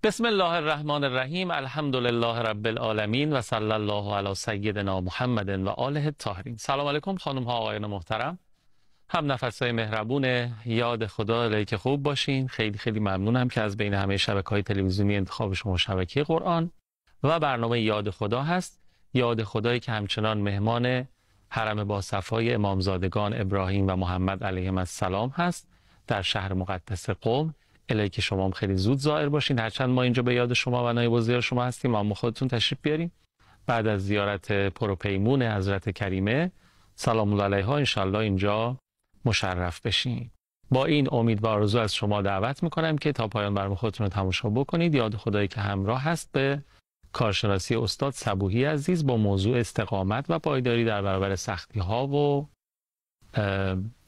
بسم الله الرحمن الرحیم. الحمد لله رب العالمین و صلی الله علی سیدنا محمد و آله الطاهرین. سلام علیکم خانم ها آقایان محترم، هم نفسای مهربون یاد خدا. الیک خوب باشین. خیلی خیلی ممنونم که از بین همه شبکه‌های تلویزیونی انتخاب شما شبکه قرآن و برنامه یاد خدا هست. یاد خدایی که همچنان مهمان حرم با صفای امامزادگان ابراهیم و محمد علیهم السلام هست در شهر مقدس قم. الیک شما هم خیلی زود ظاهر باشین. هرچند ما اینجا به یاد شما و نایب الزیار شما هستیم، اما خودتون تشریف بیارین. بعد از زیارت پروپیمون حضرت کریمه سلام الله علیها انشالله اینجا مشرف بشین. با این امید و آرزو از شما دعوت میکنم که تا پایان برنامه خودتون رو تماشا بکنید. یاد خدایی که همراه هست به کارشناسی استاد صبوحی عزیز با موضوع استقامت و پایداری در برابر سختی ها و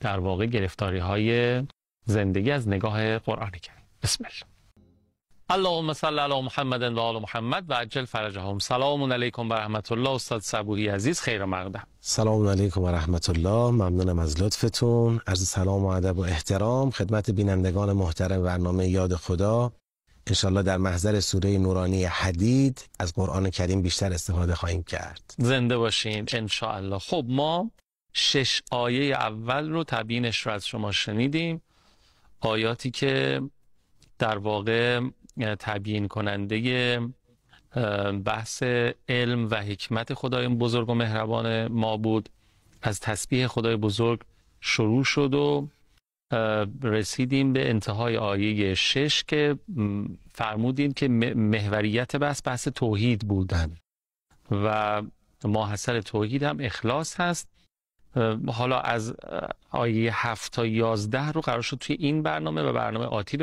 در واقع گرفتاری های زندگی از نگاه قرآن کریم. بسم الله. اللهم صل علی محمد و آل محمد و عجل فرجهم. سلام علیکم و رحمت الله. استاد صبوحی عزیز خیر و مقدم. سلام علیکم و رحمت الله. ممنونم از لطفتون. عرض سلام و ادب و احترام خدمت بینندگان محترم برنامه یاد خدا. انشالله در محضر سوره نورانی حدید از قرآن کریم بیشتر استفاده خواهیم کرد. زنده باشین انشاءالله. خب ما 6 آیه اول رو تبیینش رو از شما شنیدیم. آیاتی که در واقع تبیین کننده بحث علم و حکمت خدای بزرگ و مهربان ما بود. از تسبیح خدای بزرگ شروع شد و رسیدیم به انتهای آیه 6 که فرمودیم که محوریت بحث توحید بودن و ماحصل توحید هم اخلاص هست. حالا از آیه 7 تا 11 رو قرار شد توی این برنامه و برنامه آتی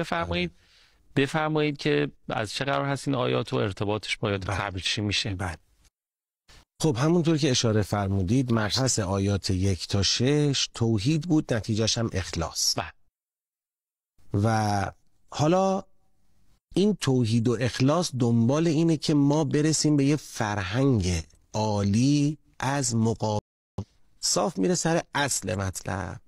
بفرمایید که از چه قرار هست این آیات و ارتباطش با آیات قبل چی میشه. خب همونطور که اشاره فرمودید مبحث آیات 1 تا 6 توحید بود، نتیجهش هم اخلاص. و حالا این توحید و اخلاص دنبال اینه که ما برسیم به یه فرهنگ عالی از مقابل. صاف میره سر اصل مطلب.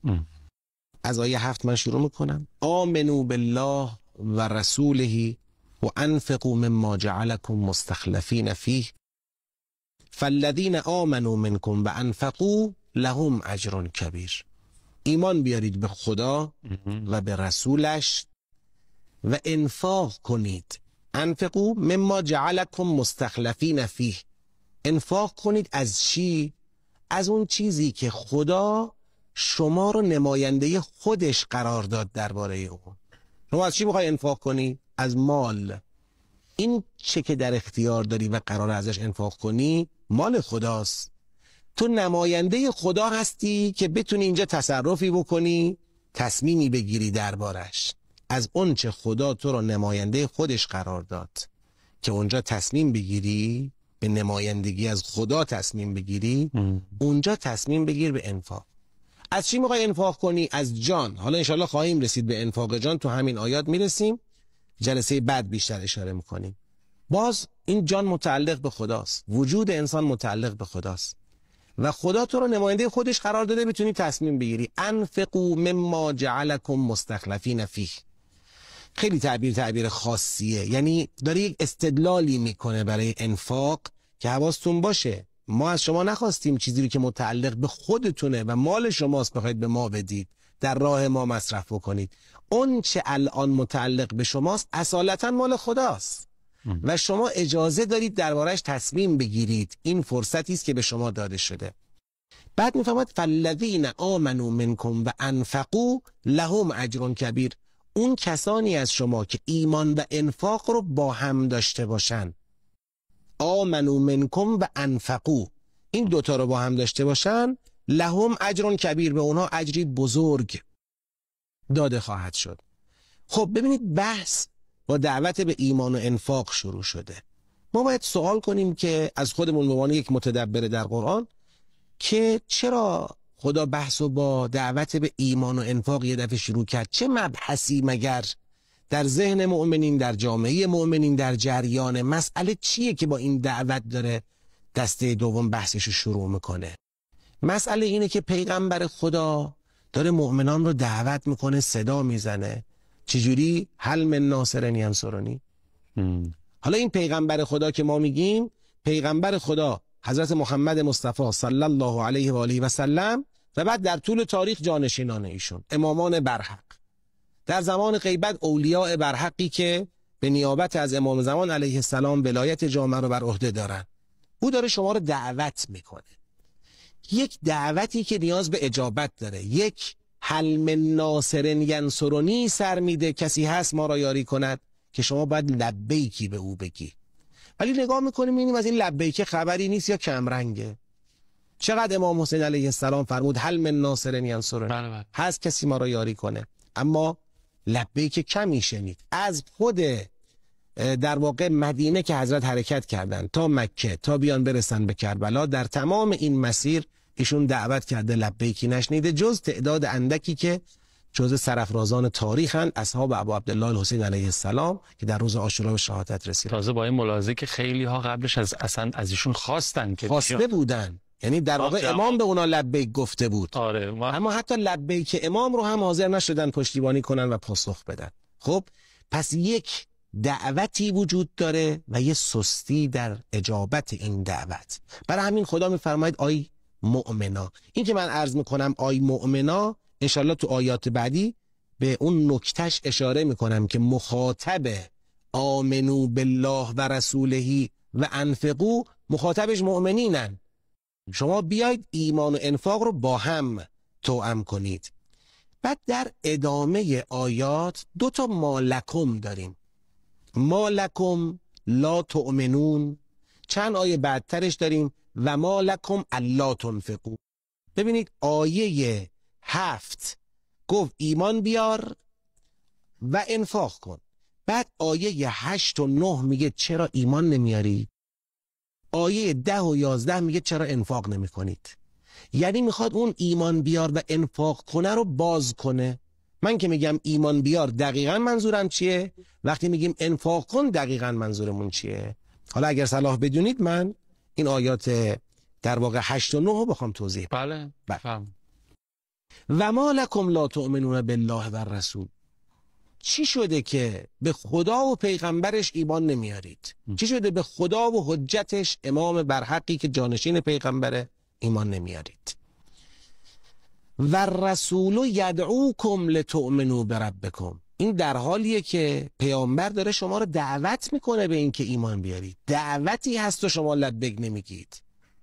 از آیه 7 من شروع میکنم. آمنوا بالله و رسوله و انفقوا مما جعلكم مستخلفین فیه فالذین آمنوا منکم و انفقوا لهم اجر کبیر. ایمان بیارید به خدا و به رسولش و انفاق کنید. انفقوا مما جعلكم مستخلفین فیه. انفاق کنید از چی؟ از اون چیزی که خدا شما رو نماینده خودش قرار داد درباره اون. شما از چی میخوای انفاق کنی؟ از مال. این چه که در اختیار داری و قرار ازش انفاق کنی مال خداست. تو نماینده خدا هستی که بتونی اینجا تصرفی بکنی، تصمیمی بگیری دربارش. از اون چه خدا تو رو نماینده خودش قرار داد که اونجا تصمیم بگیری، به نمایندگی از خدا تصمیم بگیری، اونجا تصمیم بگیر به انفاق. از چی میخوای انفاق کنی؟ از جان. حالا انشالله خواهیم رسید به انفاق جان، تو همین آیات میرسیم، جلسه بعد بیشتر اشاره میکنیم. باز این جان متعلق به خداست، وجود انسان متعلق به خداست و خدا تو رو نماینده خودش قرار داده بتونی تصمیم بگیری. انفقوا مما جعلكم مستخلفین فیه. خیلی تعبیر خاصیه، یعنی داره یک استدلالی میکنه برای انفاق که حواستون باشه ما از شما نخواستیم چیزی رو که متعلق به خودتونه و مال شماست بخواید به ما بدید، در راه ما مصرف بکنید. اون چه الان متعلق به شماست اصالتا مال خداست و شما اجازه دارید دربارش تصمیم بگیرید. این فرصتی است که به شما داده شده. بعد میفهمد فالذین آمنوا منکم و انفقوا لهم اجر کبیر. اون کسانی از شما که ایمان و انفاق رو با هم داشته باشن، آمنوا منکم و انفقوا، این دوتا رو با هم داشته باشن، لهم اجر کبیر، به اونها اجری بزرگ داده خواهد شد. خب ببینید بحث با دعوت به ایمان و انفاق شروع شده. ما باید سوال کنیم که از خودمون به عنوان یک متدبر در قرآن که چرا خدا بحثو با دعوت به ایمان و انفاق یه دفعه شروع کرد؟ چه مبحثی مگر در ذهن مؤمنین، در جامعه مؤمنین در جریان؟ مسئله چیه که با این دعوت داره دسته دوم بحثش رو شروع میکنه؟ مسئله اینه که پیغمبر خدا داره مؤمنان رو دعوت میکنه، صدا میزنه. چجوری؟ هل من ناصر ینصرنی؟ حالا این پیغمبر خدا که ما میگیم، پیغمبر خدا حضرت محمد مصطفی صلی الله علیه و آله و سلم و بعد در طول تاریخ جانشینان ایشون، امامان برحق، در زمان غیبت اولیاء برحقی که به نیابت از امام زمان علیه السلام ولایت جامعه رو بر عهده دارن. او داره شما رو دعوت میکنه، یک دعوتی که نیاز به اجابت داره. یک هل من ناصر ینصرنی سر میده، کسی هست ما را یاری کند، که شما باید لبیکی به او بگی. ولی نگاه میکنیم میبینیم از این لبیک خبری نیست یا کمرنگه. چقدر امام حسین علیه السلام فرمود هل من ناصر ینصرنی، هست کسی ما را یاری کنه، اما لبیک کمی شنید. از خود در واقع مدینه که حضرت حرکت کردن تا مکه تا بیان برسن به کربلا، در تمام این مسیر ایشون دعوت کرده، لبیکی نشنیده، جز تعداد اندکی که جز سرافرازان تاریخن، اصحاب ابو عبدالله الحسین علیه السلام که در روز عاشورا به شهادت رسیدن. تازه با این ملاحظه که خیلی ها قبلش اصلا از ایشون خواستن که خواسته بودن، یعنی در واقع امام به اونا لبیک گفته بود. اما حتی لبیک امام رو هم حاضر نشدن پشتیبانی کنن و پاسخ بدن. خب پس یک دعوتی وجود داره و یه سستی در اجابت این دعوت. برای همین خدا میفرماید آی مؤمنا. این که من عرض میکنم آی مؤمنا، انشالله تو آیات بعدی به اون نکتش اشاره میکنم که مخاطب آمنو بالله و رسوله و انفقو، مخاطبش مؤمنینن. شما بیاید ایمان و انفاق رو با هم توأم کنید. بعد در ادامه آیات دو تا مالکم داریم. مالکم لا تؤمنون، چند آیه بعدترش داریم و مالکم الا تنفقو. ببینید آیه 7 گفت ایمان بیار و انفاق کن، بعد آیه 8 و 9 میگه چرا ایمان نمیاری، آیه 10 و 11 میگه چرا انفاق نمی کنید. یعنی میخواد اون ایمان بیار و انفاق کنه رو باز کنه. من که میگم ایمان بیار دقیقا منظورم چیه، وقتی میگیم انفاق کن دقیقا منظورمون چیه. حالا اگر صلاح بدونید من این آیات در واقع 8 و 9 رو بخوام توضیح. بله. و ما لکم لا تؤمنون بالله و الرسول، چی شده که به خدا و پیغمبرش ایمان نمیارید؟ چی شده به خدا و حجتش، امام برحقی که جانشین پیغمبره، ایمان نمیارید؟ و الرسول یدعوکم لتؤمنوا بربکم، این در حالیه که پیامبر داره شما رو دعوت میکنه به این که ایمان بیارید. دعوتی هست و شما لبیک نمیگید.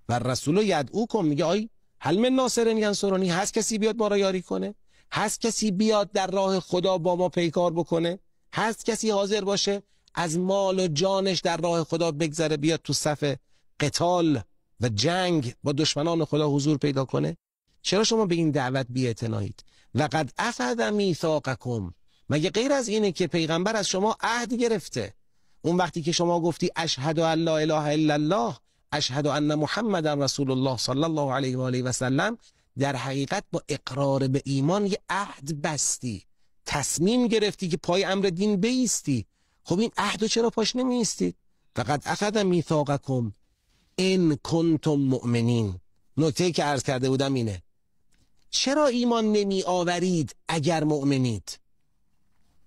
و الرسول یدعوکم، میگه آی هل من ناصر ینصرنی، هست کسی بیاد ما را یاری کنه؟ هست کسی بیاد در راه خدا با ما پیکار بکنه؟ هست کسی حاضر باشه از مال و جانش در راه خدا بگذره، بیاد تو صف قتال و جنگ با دشمنان خدا حضور پیدا کنه؟ چرا شما به این دعوت بی‌اعتنایید؟ لقد اخذ میثاقکم، مگه غیر از اینه که پیغمبر از شما عهد گرفته؟ اون وقتی که شما گفتی اشهد ان لا اله الا الله، اشهد ان محمد رسول الله صلی الله علیه و آله و سلم، در حقیقت با اقرار به ایمان یه عهد بستی، تصمیم گرفتی که پای امر دین بایستی. خب این عهدو چرا پاش نمیایستید؟ فقط اخذ میثاقکم ان کنتم مؤمنین. نکته که عرض کرده بودم اینه، چرا ایمان نمی آورید اگر مؤمنید؟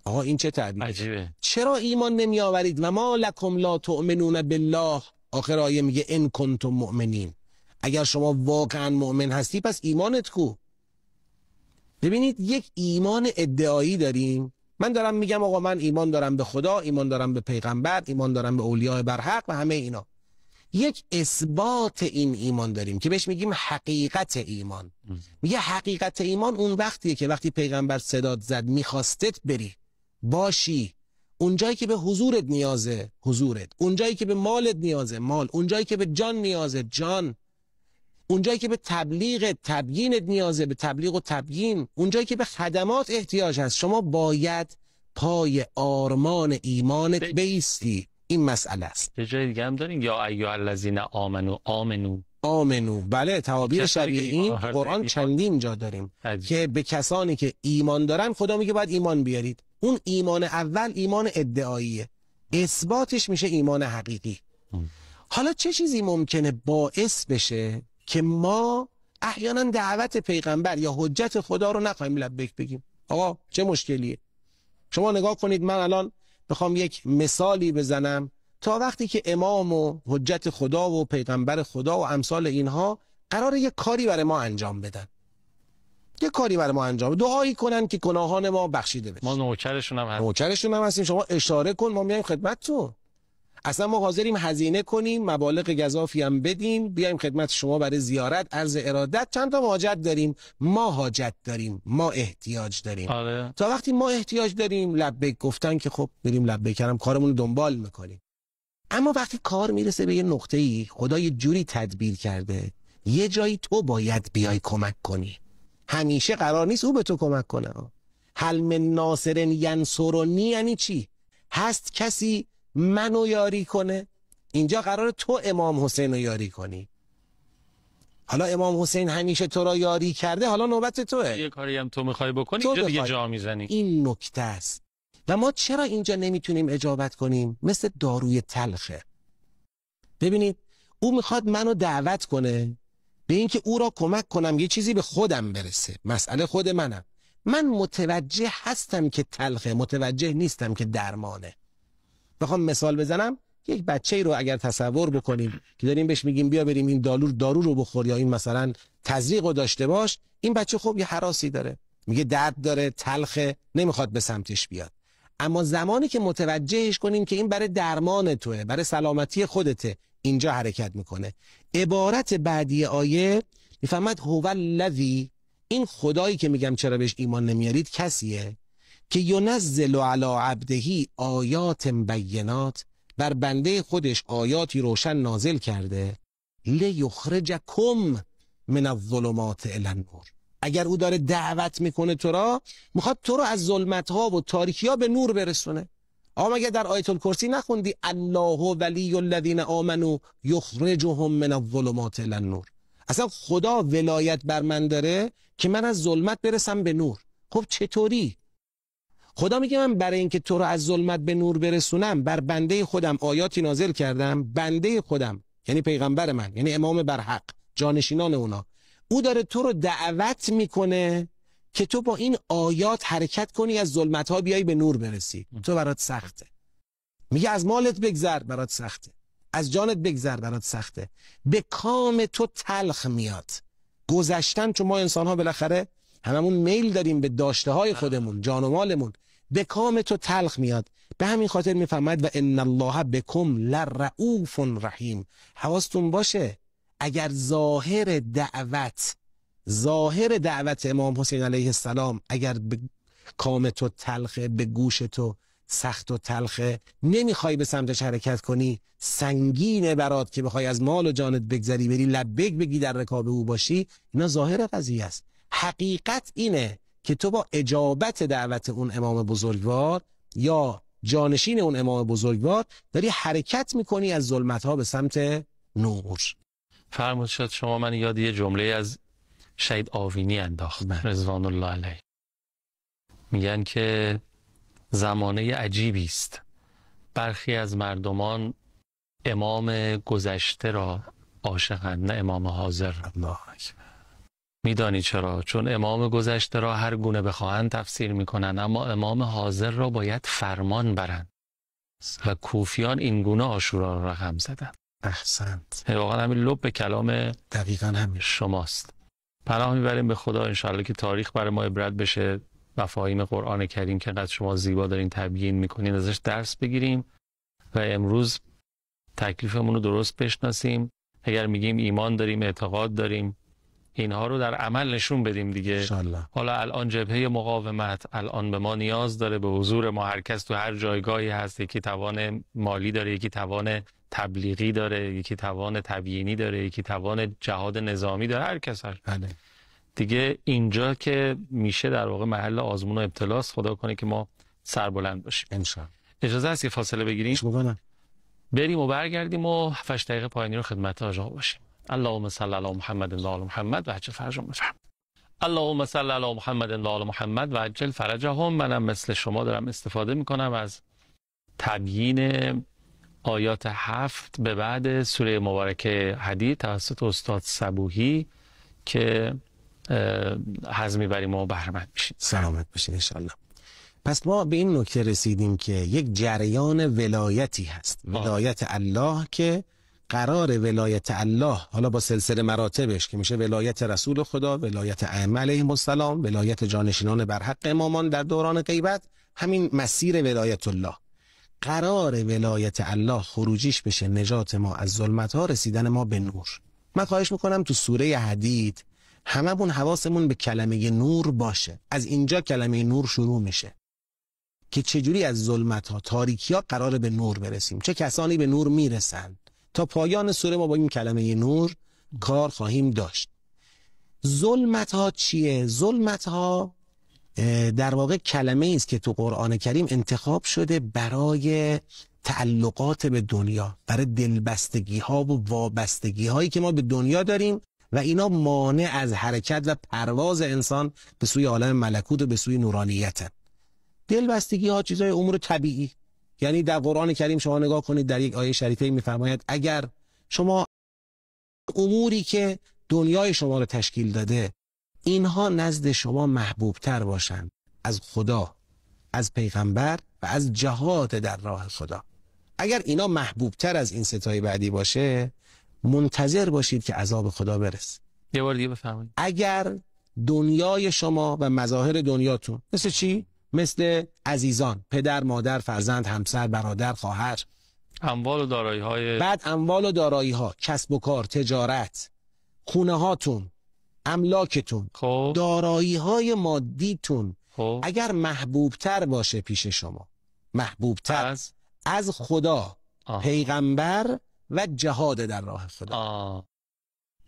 آقا این چه تعبیره؟ عجیبه. چرا ایمان نمی آورید؟ و ما لکم لا تؤمنون بالله، آخر آیه میگه ان کنتم مؤمنین. اگر شما واقعا مؤمن هستی پس ایمانت کو؟ ببینید یک ایمان ادعایی داریم. من دارم میگم آقا من ایمان دارم به خدا، ایمان دارم به پیغمبر، ایمان دارم به اولیاء برحق و همه اینا. یک اثبات این ایمان داریم که بهش میگیم حقیقت ایمان. میگه حقیقت ایمان اون وقتیه که وقتی پیغمبر صدات زد میخواستت بری باشی، اونجایی که به حضورت نیازه حضورت، اونجایی که به مالت نیازه مال، اونجایی که به جان نیازه جان، اونجایی که به تبلیغ تبیینت نیازه به تبلیغ و تبیین، اونجایی که به خدمات احتیاج هست، شما باید پای آرمان ایمانت بیستی. این مسئله است. یه جای دیگه هم دارین یا ایها الذین آمنو. بله، تعابیر شبیه این قرآن چندین جا داریم که به کسانی که ایمان دارن خدا میگه باید ایمان بیارید. اون ایمان اول ایمان ادعاییه، اثباتش میشه ایمان حقیقی. حالا چه چیزی ممکنه باعث بشه که ما احیانا دعوت پیغمبر یا حجت خدا رو نخواهیم لبیک بگیم؟ آقا چه مشکلیه؟ شما نگاه کنید، من الان بخوام یک مثالی بزنم، تا وقتی که امام و حجت خدا و پیغمبر خدا و امثال اینها قراره یک کاری برای ما انجام بدن، یک کاری برای ما انجام بدن، دعایی کنن که گناهان ما بخشیده بشه. ما نوکرشون هم هستیم. نوکرشون هم هستیم. شما اشاره کن ما میایم خدمتتون. اصلا ما حاضریم هزینه کنیم، مبالغ گزافی هم بدیم، بیایم خدمت شما برای زیارت، عرض ارادت. چند تا حاجت داریم، ما حاجت داریم، ما احتیاج داریم. آره. تا وقتی ما احتیاج داریم لبیک گفتن که خب میریم لبیک کردم، کارمون رو دنبال میکنیم. اما وقتی کار میرسه به یه نقطه‌ای، خدا یه جوری تدبیر کرده، یه جایی تو باید بیای کمک کنی. همیشه قرار نیست او به تو کمک کنه. هل من ناصر ینصرنی یعنی چی؟ هست کسی منو یاری کنه؟ اینجا قرار تو امام حسین رو یاری کنی. حالا امام حسین همیشه تو را یاری کرده، حالا نوبت توه. یه کاری هم تو میخوای بکنی، تو اینجا دیگه بخوای. جا میزنی. این نکته است. و ما چرا اینجا نمیتونیم اجابت کنیم؟ مثل داروی تلخه. ببینید او میخواد منو دعوت کنه به اینکه او را کمک کنم یه چیزی به خودم برسه، مسئله خود منم. من متوجه هستم که تلخه، متوجه نیستم که درمانه. بخوام مثال بزنم، یک بچه‌ای رو اگر تصور بکنیم که داریم بهش میگیم بیا بریم این دارو رو بخور، یا این مثلا تزریق رو داشته باش، این بچه خب یه هراسی داره، میگه درد داره، تلخه، نمیخواد به سمتش بیاد. اما زمانی که متوجهش کنیم که این برای درمان توه، برای سلامتی خودته، اینجا حرکت میکنه. عبارت بعدی آیه میفهمد هو الذی، این خدایی که میگم چرا بهش ایمان نمیارید کسیه که ینزل علی عبده آیات بینات، بر بنده خودش آیاتی روشن نازل کرده، لیخرجکم من الظلمات الی النور. اگر او داره دعوت میکنه تو را، میخواد تو رو از ظلمت ها و تاریکی ها به نور برسونه. آقا مگه در آیت الکرسی نخوندی الله ولی الذین آمنوا یخرجهم من الظلمات الی النور؟ اصلا خدا ولایت بر من داره که من از ظلمت برسم به نور. خب چطوری؟ خدا میگه من برای اینکه تو رو از ظلمت به نور برسونم، بر بنده خودم آیاتی نازل کردم. بنده خودم یعنی پیغمبر من، یعنی امام برحق، جانشینان اونا. او داره تو رو دعوت میکنه که تو با این آیات حرکت کنی، از ظلمت ها بیای به نور برسی. تو برات سخته. میگه از مالت بگذر، برات سخته. از جانت بگذر، برات سخته. به کام تو تلخ میاد گذشتن، چون ما انسان ها بالاخره هممون میل داریم به داشته های خودمون، جان و مالمون. به کام تو تلخ میاد. به همین خاطر میفهمد و ان الله بكم لرؤوف رحیم. حواستون باشه اگر ظاهر دعوت امام حسین علیه السلام اگر به کام تو تلخه، به گوش تو سخت و تلخه، نمیخوای به سمتش حرکت کنی، سنگینه برات که بخوای از مال و جانت بگذری بری لبیک بگی در رکاب او باشی، اینا ظاهر قضیه است. حقیقت اینه که تو با اجابت دعوت اون امام بزرگوار یا جانشین اون امام بزرگوار داری حرکت میکنی از ظلمت‌ها به سمت نور. فرمود شد شما من یاد یه جمله از شهید آوینی انداخت رضوان الله علیه. میگن که زمانه عجیبی است، برخی از مردمان امام گذشته را عاشقند نه امام حاضر. میدانی چرا؟ چون امام گذشته را هر گونه بخواهند تفسیر میکنن، اما امام حاضر را باید فرمان برند و کوفیان این گونه عاشورا را رقم زدن. احسنت. واقعا همین لب به کلام دقیقاً همین شماست. پناه میبریم به خدا انشالله که تاریخ برای ما عبرت بشه، مفاهیم قرآن کریم که قد شما زیبا دارین تبیین میکنین ازش درس بگیریم و امروز تکلیفمون رو درست بشناسیم. اگر میگیم ایمان داریم، اعتقاد داریم، اینها رو در عمل نشون بدیم دیگه. انشالله. حالا الان جبهه مقاومت الان به ما نیاز داره، به حضور ما. هر کس تو هر جایگاهی هست، یکی توان مالی داره، یکی توان تبلیغی داره، یکی توان تبیینی داره، یکی توان جهاد نظامی داره، هر کس هر دیگه. اینجا که میشه در واقع محل آزمون و ابتلاست. خدا کنه که ما سربلند باشیم انشالله. اجازه هست یه فاصله بگیریم، بریم و برگردیم و 7 دقیقه پایانی رو خدمت آقا باشیم. اللهم صل علی محمد و آل محمد و عجل فرجهم. بفرمایید. اللهم صل علی محمد و آل محمد و عجل فرجهم. منم مثل شما دارم استفاده میکنم از تبیین آیات 7 به بعد سوره مبارکه حدید توسط استاد صبوحی که حظ میبریم و بهره مند میشیم. سلامت باشین انشالله. پس ما به این نکته رسیدیم که یک جریان ولایتی هست، ولایت الله، که قرار ولایت الله حالا با سلسله مراتبش که میشه ولایت رسول خدا، ولایت ائمه علیهم السلام، ولایت جانشینان برحق امامان در دوران غیبت، همین مسیر ولایت الله، قرار ولایت الله خروجیش بشه نجات ما از ظلمت ها، رسیدن ما به نور. من خواهش میکنم تو سوره حدید هممون حواسمون به کلمه نور باشه. از اینجا کلمه نور شروع میشه که چجوری از ظلمت ها، تاریکی ها قرار به نور برسیم، چه کسانی به نور میرسن. تا پایان سوره ما با این کلمه نور کار خواهیم داشت. ظلمت ها چیه؟ ظلمت ها در واقع کلمه است که تو قرآن کریم انتخاب شده برای تعلقات به دنیا، برای دلبستگی ها و وابستگی هایی که ما به دنیا داریم و اینا مانع از حرکت و پرواز انسان به سوی عالم ملکوت و به سوی نورانیت. دلبستگی ها چیزای امور طبیعی، یعنی در قرآن کریم شما نگاه کنید در یک آیه شریفه میفرماید اگر شما اموری که دنیای شما رو تشکیل داده اینها نزد شما محبوب تر باشند از خدا، از پیغمبر و از جهاد در راه خدا، اگر اینا محبوب تر از این ستای بعدی باشه منتظر باشید که عذاب خدا برسه. یه بار دیگه بفرمایید. اگر دنیای شما و مظاهر دنیاتون مثل چی؟ مثل عزیزان، پدر، مادر، فرزند، همسر، برادر، خواهر، اموال و دارایی های، بعد اموال و دارایی ها، کسب و کار، تجارت، خونه هاتون، املاکتون، دارایی های مادیتون، اگر محبوب تر باشه پیش شما، محبوب تر از خدا، پیغمبر و جهاد در راه خدا،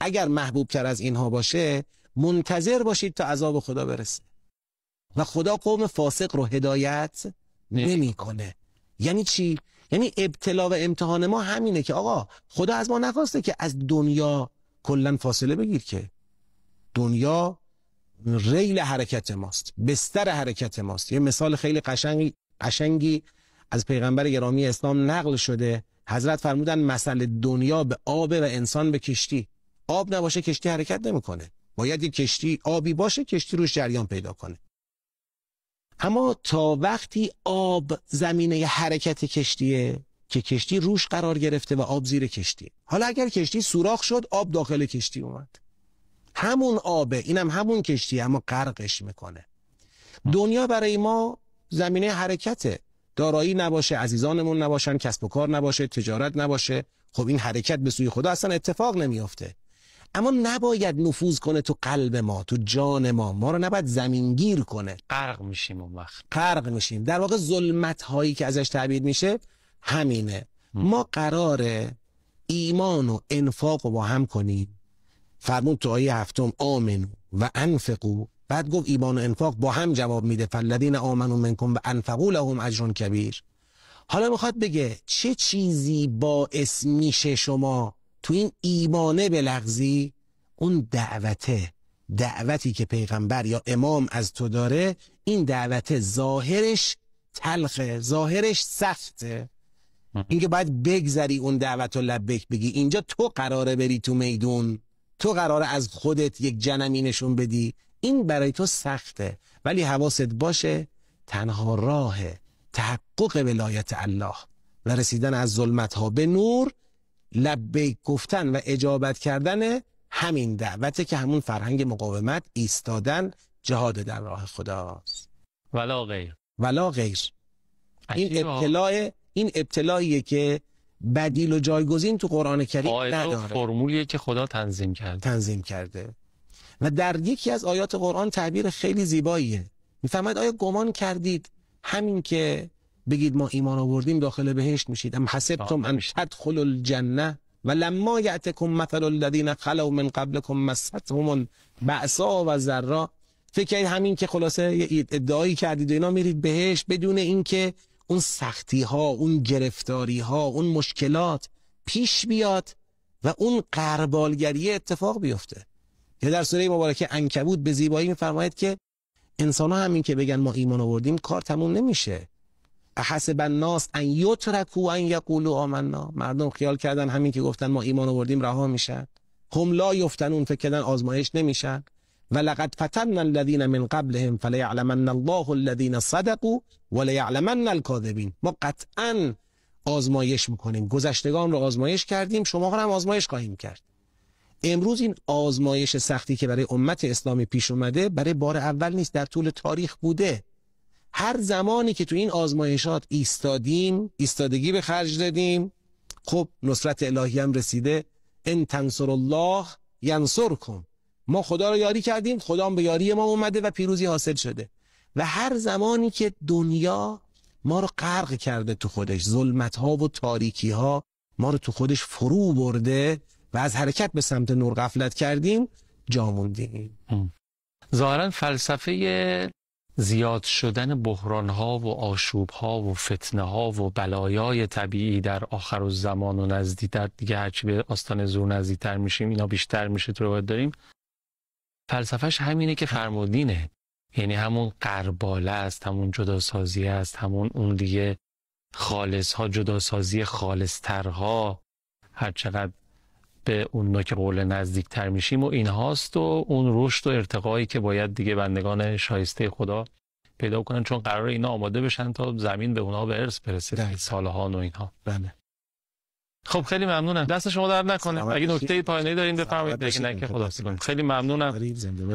اگر محبوب تر از اینها باشه منتظر باشید تا عذاب خدا برسه. و خدا قوم فاسق رو هدایت نمیکنه. یعنی چی؟ یعنی ابتلا و امتحان ما همینه که آقا خدا از ما نخواسته که از دنیا کلا فاصله بگیر، که دنیا ریل حرکت ماست، بستر حرکت ماست. یه مثال خیلی قشنگی از پیغمبر گرامی اسلام نقل شده. حضرت فرمودن مثل دنیا به آب و انسان به کشتی. آب نباشه کشتی حرکت نمیکنه، باید یک کشتی آبی باشه کشتی روش جریان پیدا کنه. اما تا وقتی آب زمینه حرکت کشتیه که کشتی روش قرار گرفته و آب زیر کشتی. حالا اگر کشتی سوراخ شد آب داخل کشتی اومد، همون آبه، اینم همون کشتی اما غرقش میکنه. دنیا برای ما زمینه حرکته، دارایی نباشه، عزیزانمون نباشن، کسب و کار نباشه، تجارت نباشه، خب این حرکت به سوی خدا اصلا اتفاق نمیافته. اما نباید نفوذ کنه تو قلب ما، تو جان ما رو نباید زمینگیر کنه. غرق میشیم اون وقت. غرق میشیم. در واقع ظلمت هایی که ازش تعبیر میشه همینه. ما قراره ایمان و انفاق رو با هم کنیم. فرمود تو آیه 7 آمنو و انفقو، بعد گفت ایمان و انفاق با هم جواب میده، فالذین آمنوا منکم و انفقوا لهم اجر کبیر. حالا میخواد بگه چه چیزی باعث میشه شما تو این ایمانه بلغزی؟ اون دعوتی که پیغمبر یا امام از تو داره، این دعوت ظاهرش تلخه، ظاهرش سخته، اینکه باید بگذری اون دعوت رو لبیک بگی. اینجا تو قراره بری تو میدون، تو قراره از خودت یک جنمی نشون بدی، این برای تو سخته، ولی حواست باشه تنها راه تحقق ولایت الله و رسیدن از ظلمت ها به نور لبیک گفتن و اجابت کردن همین دعوته که همون فرهنگ مقاومت، ایستادن، جهاد در راه خداست. ولا غیر. این ابتلاییه که بدیل و جایگزین تو قرآن کریم نداره. فرمولیه که خدا تنظیم کرده. و در یکی از آیات قرآن تعبیر خیلی زیباییه. میفرماید آیا گمان کردید همین که بگید ما ایمان آوردیم داخل بهشت میشید؟ ام حسبتم ان تدخلوا الجنه ولما یأتکم مثل الذین خلوا من قبلکم مستهم البأساء و ضراء. فکر کنید همین که خلاصه ادعایی کردید و اینا میرید بهشت بدون اینکه اون سختی ها، اون گرفتاری ها، اون مشکلات پیش بیاد و اون غربالگری اتفاق بیفته. یا در سوره مبارکه عنکبوت به زیبایی میفرماید که انسان ها همین که بگن ما ایمان آوردیم کار تموم نمیشه. احسب الناس ان یترکوا ان یقولوا آمنا، مردم خیال کردن همین که گفتن ما ایمان آوردیم رها میشن. هم لا یفتنون، فکر کردن آزمایش نمیشن. ولقد فتنا الذین من قبلهم فلیعلمن الله الذین صدقوا ولیعلمن الکاذبین. ما قطعا آزمایش میکنیم، گذشتگان رو آزمایش کردیم، شما هم آزمایش خواهیم کرد. امروز این آزمایش سختی که برای امت اسلامی پیش اومده برای بار اول نیست، در طول تاریخ بوده. هر زمانی که تو این آزمایشات ایستادیم، ایستادگی به خرج دادیم، خب نصرت الهی هم رسیده. ان تنصر الله ینصرکم. ما خدا رو یاری کردیم، خدا هم به یاری ما اومده و پیروزی حاصل شده. و هر زمانی که دنیا ما رو غرق کرده تو خودش، ظلمت ها و تاریکی ها ما رو تو خودش فرو برده و از حرکت به سمت نور غفلت کردیم، جا موندیم. ظاهرا فلسفه زیاد شدن بحران ها و آشوب ها و فتنه ها و بلایای طبیعی در آخر الزمان و نزدیکتر، دیگه هرچی به آستان زور نزدیکتر میشیم اینا بیشتر میشه تو روایت داریم، فلسفهش همینه که فرمودینه. یعنی همون قرباله است، همون جداسازی است، همون اون دیگه خالص ها، جداسازی خالص ترها، هر چقدر به اون نوک قول نزدیکتر میشیم و این هاست و اون رشد و ارتقایی که باید دیگه بندگان شایسته خدا پیدا کنن، چون قرار اینا آماده بشن تا زمین به اونها به ارث برسه، صالحان و اینها. بله. خب خیلی ممنونم، دست شما درد نکنه. اگه نکته پایانی دارین بفرمایید، اگه نه که خداحافظی کنیم. خیلی ممنونم،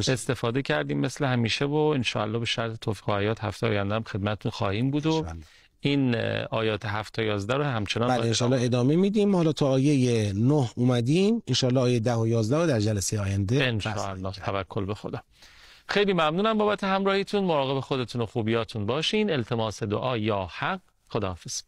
استفاده کردیم مثل همیشه و ان شاء الله به شرط توفیق آیات هفته آینده هم خدمتتون خواهیم بود و این آیات 7 تا 11 رو همچنان بله ان شاء الله ادامه میدیم. حالا تا آیه 9 اومدیم، ان شاء الله آیه 10 و 11 رو در جلسه آینده ان شاء الله. توکل به خدا. خیلی ممنونم بابت همراهیتون، مراقب خودتون و خوبیاتون باشین. التماس دعا یا حق. خداحافظ.